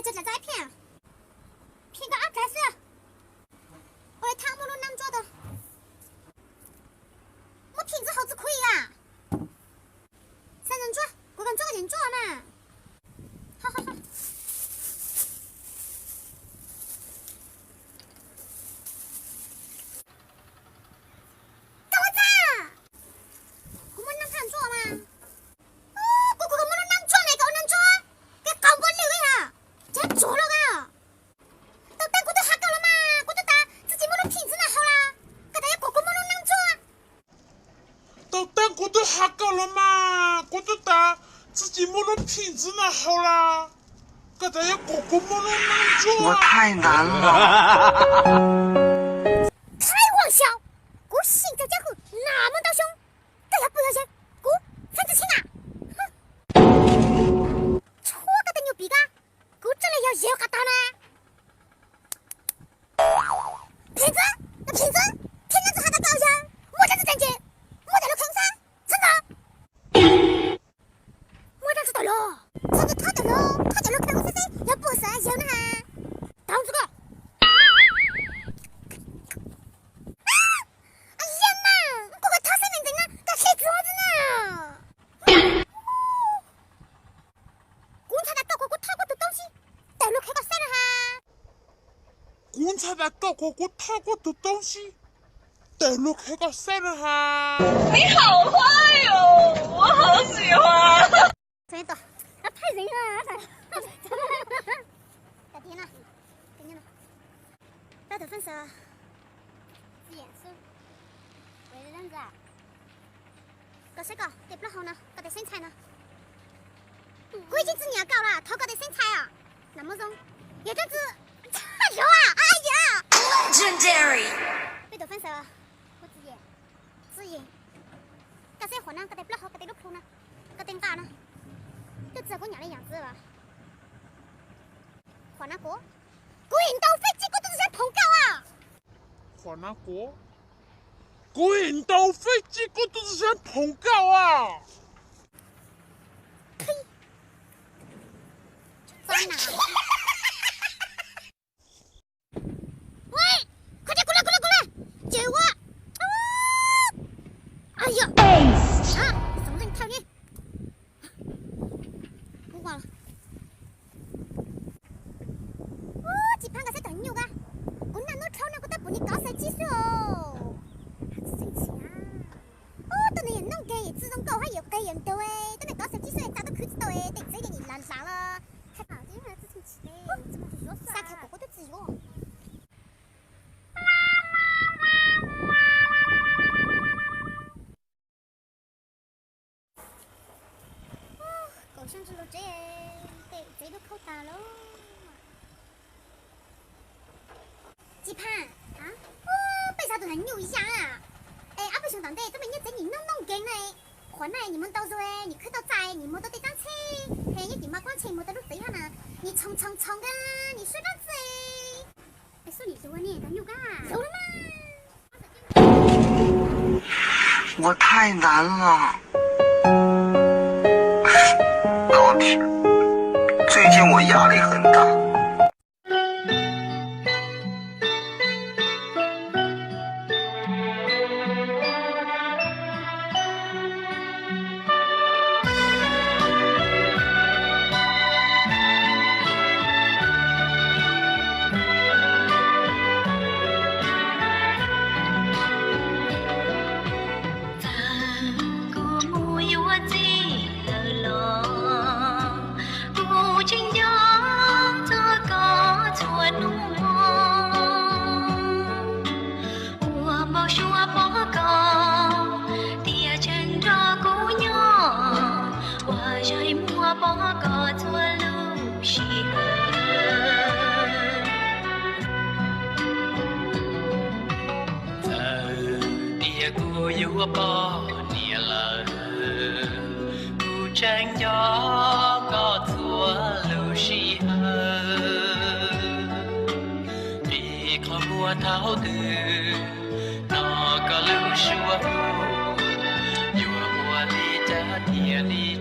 这来照片，骗个阿开始，我来汤姆路南做的，我品质好吃可以啊，三人桌，我敢做个人做嘛，好好好。下够了嘛？我都打自己摸了品质那好啦，刚才要哥哥摸了难做。我太难了。太妄想！我现在家伙那么大凶，大家不要钱，我范子清啊！哼，错个的牛逼噶，我这里要个大呢。骗子，那骗子，天天子还在搞笑，我这是真的，我在那坑山。真的他的了，看我谁要不是有呢哈，当这个。哎呀妈，我个他三人真的，他黑子我真的。观察到我掏过的东西，带路开个山了哈。观察到我掏过的东西，带路开个山了哈。你好坏哟，我好喜欢。真的。太人了，改天了，给你了。带头分手，是严肃，为了样子啊。搞谁搞？得不好呢，搞得身材呢。我已经知你要搞了，头搞得身材啊，那么重，有阵子，哎呦啊，哎呀 ！Legendary。带头分手，我自言，搞谁活呢？搞得不好，搞得路苦呢，搞得干呢？都知道我娘的样子了，华南国，运到飞机我都是想碰高啊！华南国，运到飞机我都是想碰高啊！呸！渣男！喂，快点过来，救我！哎呀！啊，什么人讨厌？忘了，几盘个是等牛个，我哪能挑那个不你搞谁几岁哦？还生气啊！等你弄给自动搞还有给人多哎，等你搞谁几岁咋都可知道哎，等这个你烂啥了？还搞这样自生气嘞？怎么就说撒开哥哥的自由？狗上之路这都口大喽！几盘啊？为啥都人牛一样啊？哎，阿不兄弟，怎么你这你弄给呢？换来你们到时候哎，你看到在你们都得张车，嘿，你地马光车没得路对下呢，你冲啊，你睡到子哎，说你说呢，咱牛干有了吗？我太难了。老铁，最近我压力很大。yêu bao nhiêu lần tu tranh gió có thua lưu shi hơn vì có mùa tháo từ nó có lưu xua dù mùa ly cha tia ly